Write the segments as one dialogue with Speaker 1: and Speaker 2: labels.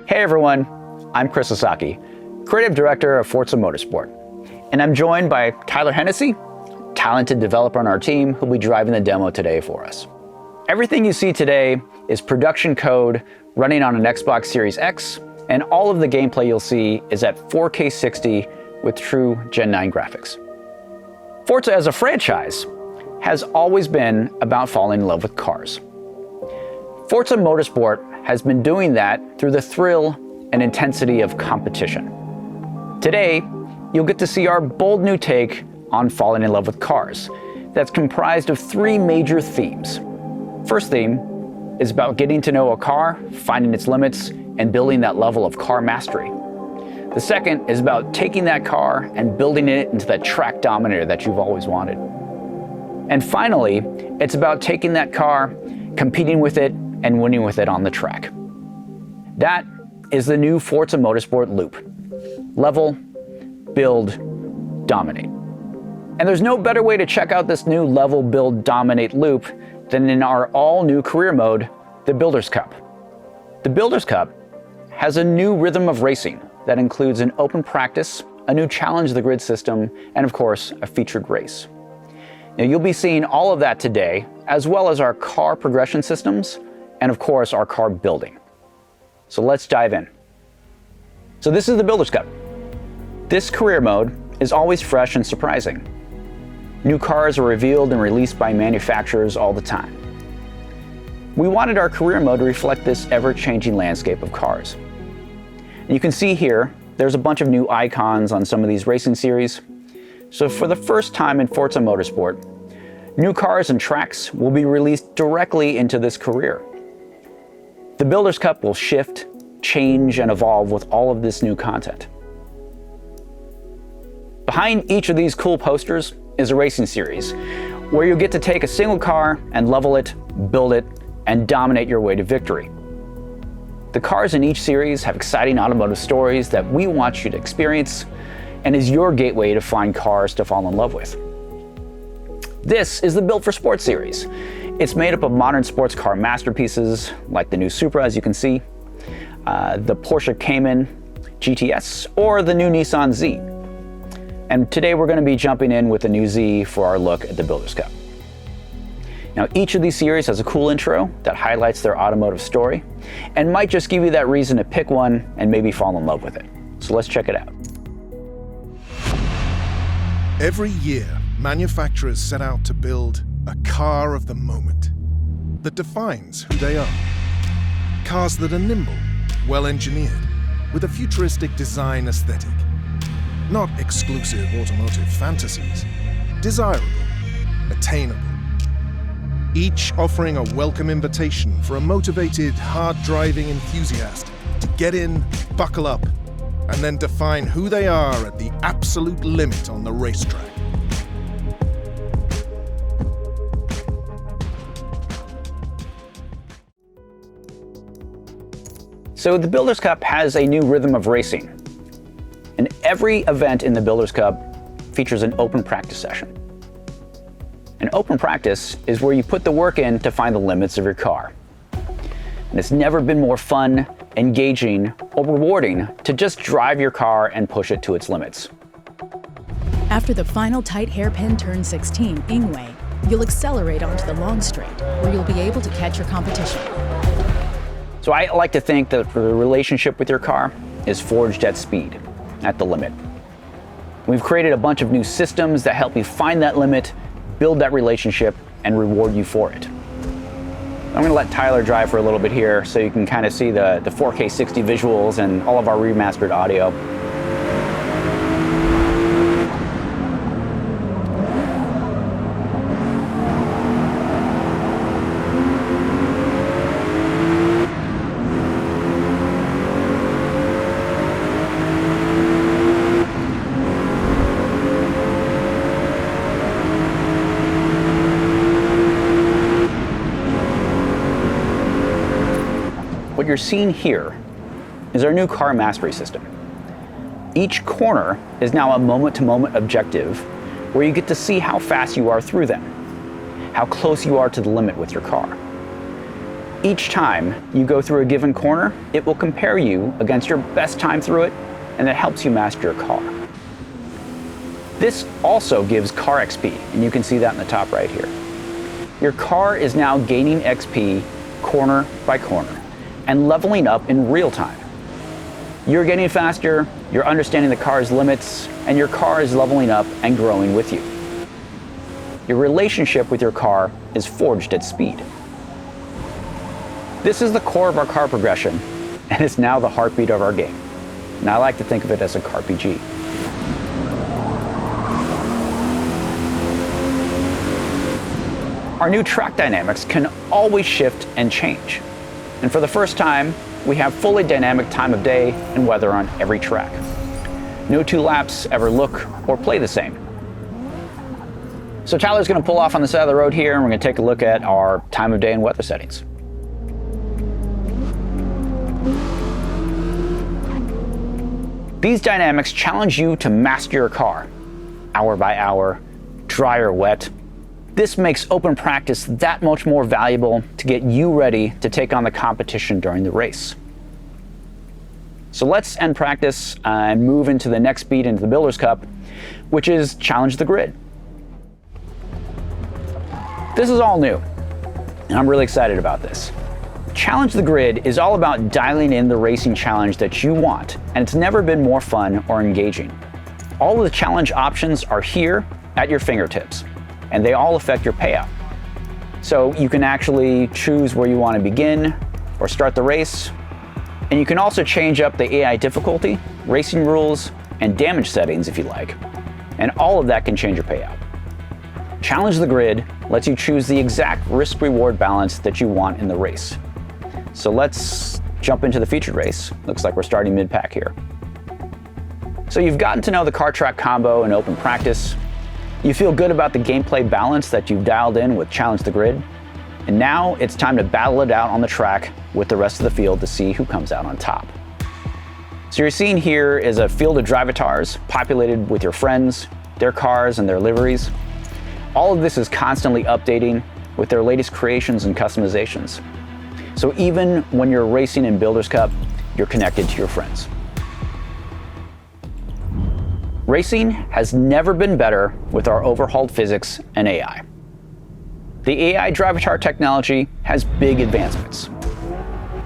Speaker 1: Hey everyone, I'm Chris Sasaki, Creative Director of Forza Motorsport, and I'm joined by Tyler Hennessy, talented developer on our team who'll be driving the demo today for us. Everything you see today is production code running on an Xbox Series X, and all of the gameplay you'll see is at 4K 60 with true Gen 9 graphics. Forza as a franchise has always been about falling in love with cars. Forza Motorsport has been doing that through the thrill and intensity of competition. Today, you'll get to see our bold new take on falling in love with cars that's comprised of three major themes. First theme is about getting to know a car, finding its limits, and building that level of car mastery. The second is about taking that car and building it into that track dominator that you've always wanted. And finally, it's about taking that car, competing with it, and winning with it on the track. That is the new Forza Motorsport loop. Level, build, dominate. And there's no better way to check out this new level, build, dominate loop than in our all-new career mode, the Builders Cup. The Builders Cup has a new rhythm of racing that includes an open practice, a new challenge the grid system, and of course, a featured race. Now you'll be seeing all of that today, as well as our car progression systems, and of course, our car building. So let's dive in. So this is the Builders Cup. This career mode is always fresh and surprising. New cars are revealed and released by manufacturers all the time. We wanted our career mode to reflect this ever-changing landscape of cars. And you can see here, there's a bunch of new icons on some of these racing series. So for the first time in Forza Motorsport, new cars and tracks will be released directly into this career. The Builders Cup will shift, change, and evolve with all of this new content. Behind each of these cool posters is a racing series where you'll get to take a single car and level it, build it, and dominate your way to victory. The cars in each series have exciting automotive stories that we want you to experience and is your gateway to find cars to fall in love with. This is the Built for Sport series. It's made up of modern sports car masterpieces like the new Supra, as you can see, the Porsche Cayman GTS, or the new Nissan Z. And today we're going to be jumping in with the new Z for our look at the Builders Cup. Now each of these series has a cool intro that highlights their automotive story and might just give you that reason to pick one and maybe fall in love with it. So let's check it out.
Speaker 2: Every year, manufacturers set out to build a car of the moment that defines who they are. Cars that are nimble, well-engineered, with a futuristic design aesthetic. Not exclusive automotive fantasies, desirable, attainable. Each offering a welcome invitation for a motivated, hard-driving enthusiast to get in, buckle up, and then define who they are at the absolute limit on the racetrack.
Speaker 1: So the Builders Cup has a new rhythm of racing. And every event in the Builders Cup features an open practice session. An open practice is where you put the work in to find the limits of your car. And it's never been more fun, engaging, or rewarding to just drive your car and push it to its limits.
Speaker 3: After the final tight hairpin turn 16 Ingway, you'll accelerate onto the long straight, where you'll be able to catch your competition.
Speaker 1: So I like to think that the relationship with your car is forged at speed, at the limit. We've created a bunch of new systems that help you find that limit, build that relationship, and reward you for it. I'm going to let Tyler drive for a little bit here so you can kind of see the 4K 60 visuals and all of our remastered audio. What you're seeing here is our new car mastery system. Each corner is now a moment-to-moment objective where you get to see how fast you are through them, how close you are to the limit with your car. Each time you go through a given corner, it will compare you against your best time through it, and it helps you master your car. This also gives car XP, and you can see that in the top right here. Your car is now gaining XP corner by corner and leveling up in real time. You're getting faster, you're understanding the car's limits, and your car is leveling up and growing with you. Your relationship with your car is forged at speed. This is the core of our car progression, and it's now the heartbeat of our game. And I like to think of it as a CarPG. Our new track dynamics can always shift and change. And for the first time, we have fully dynamic time of day and weather on every track. No two laps ever look or play the same. So Tyler's going to pull off on the side of the road here, and we're going to take a look at our time of day and weather settings. These dynamics challenge you to master your car, hour by hour, dry or wet. This makes open practice that much more valuable to get you ready to take on the competition during the race. So let's end practice and move into the next speed into the Builders Cup, which is Challenge the Grid. This is all new, and I'm really excited about this. Challenge the Grid is all about dialing in the racing challenge that you want, and it's never been more fun or engaging. All of the challenge options are here at your fingertips, and they all affect your payout. So you can actually choose where you want to begin or start the race, and you can also change up the AI difficulty, racing rules, and damage settings if you like, and all of that can change your payout. Challenge the Grid lets you choose the exact risk-reward balance that you want in the race. So let's jump into the featured race. Looks like we're starting mid-pack here. So you've gotten to know the car track combo in open practice. You feel good about the gameplay balance that you've dialed in with Challenge the Grid. And now it's time to battle it out on the track with the rest of the field to see who comes out on top. So you're seeing here is a field of drivatars populated with your friends, their cars, and their liveries. All of this is constantly updating with their latest creations and customizations. So even when you're racing in Builders Cup, you're connected to your friends. Racing has never been better with our overhauled physics and AI. The AI Drivatar technology has big advancements.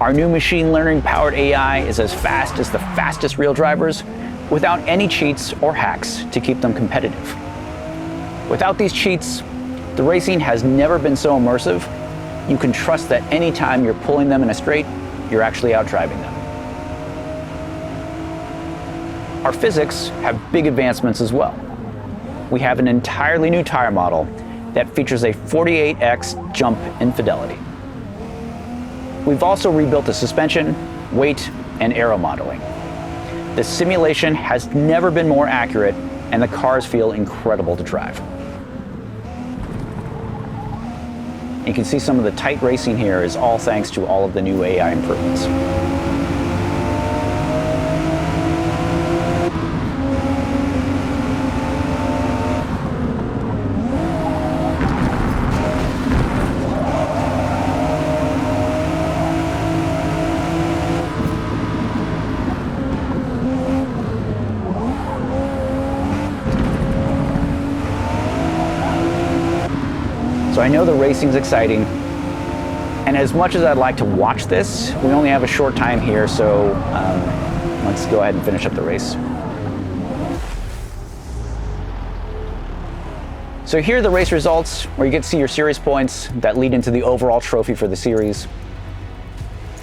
Speaker 1: Our new machine learning powered AI is as fast as the fastest real drivers without any cheats or hacks to keep them competitive. Without these cheats, the racing has never been so immersive. You can trust that anytime you're pulling them in a straight, you're actually out driving them. Our physics have big advancements as well. We have an entirely new tire model that features a 48x jump in fidelity. We've also rebuilt the suspension, weight, and aero modeling. The simulation has never been more accurate, and the cars feel incredible to drive. You can see some of the tight racing here is all thanks to all of the new AI improvements. So I know the racing's exciting, and as much as I'd like to watch this, we only have a short time here, so let's go ahead and finish up the race. So here are the race results, where you get to see your series points that lead into the overall trophy for the series.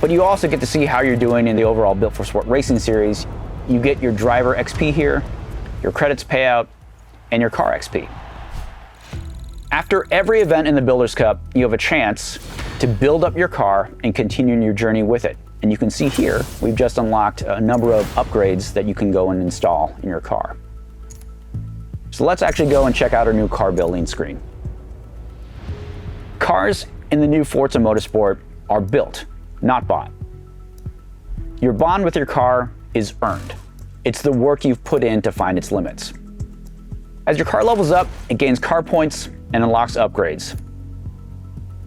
Speaker 1: But you also get to see how you're doing in the overall Built for Sport Racing series. You get your driver XP here, your credits payout, and your car XP. After every event in the Builders Cup, you have a chance to build up your car and continue your journey with it. And you can see here, we've just unlocked a number of upgrades that you can go and install in your car. So let's actually go and check out our new car building screen. Cars in the new Forza Motorsport are built, not bought. Your bond with your car is earned. It's the work you've put in to find its limits. As your car levels up, it gains car points and unlocks upgrades.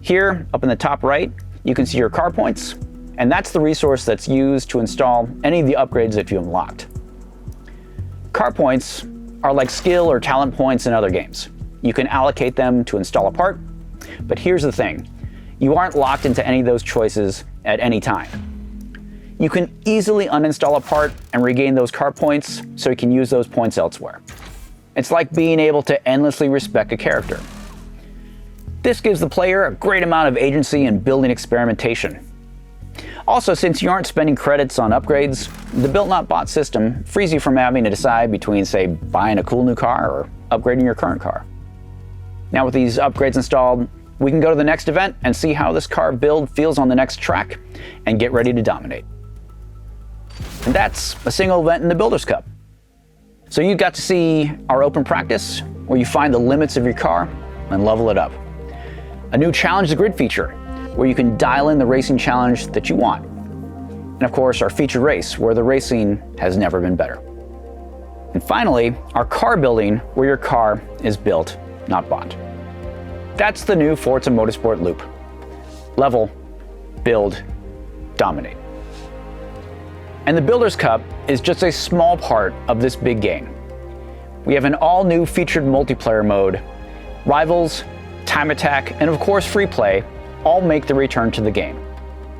Speaker 1: Here, up in the top right, you can see your car points, and that's the resource that's used to install any of the upgrades that you unlocked. Car points are like skill or talent points in other games. You can allocate them to install a part, but here's the thing. You aren't locked into any of those choices at any time. You can easily uninstall a part and regain those car points so you can use those points elsewhere. It's like being able to endlessly respec a character. This gives the player a great amount of agency in building experimentation. Also, since you aren't spending credits on upgrades, the Built Not Bought system frees you from having to decide between, say, buying a cool new car or upgrading your current car. Now with these upgrades installed, we can go to the next event and see how this car build feels on the next track and get ready to dominate. And that's a single event in the Builders Cup. So you got to see our open practice, where you find the limits of your car and level it up. A new Challenge the Grid feature, where you can dial in the racing challenge that you want. And of course, our featured race, where the racing has never been better. And finally, our car building, where your car is built, not bought. That's the new Forza Motorsport loop. Level, build, dominate. And the Builders Cup is just a small part of this big game. We have an all-new featured multiplayer mode, Rivals, Time Attack, and of course Free Play all make the return to the game.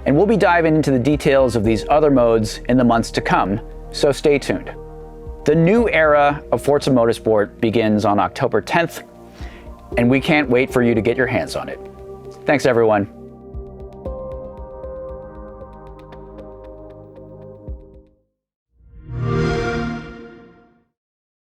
Speaker 1: And we'll be diving into the details of these other modes in the months to come, so stay tuned. The new era of Forza Motorsport begins on October 10th, and we can't wait for you to get your hands on it. Thanks everyone.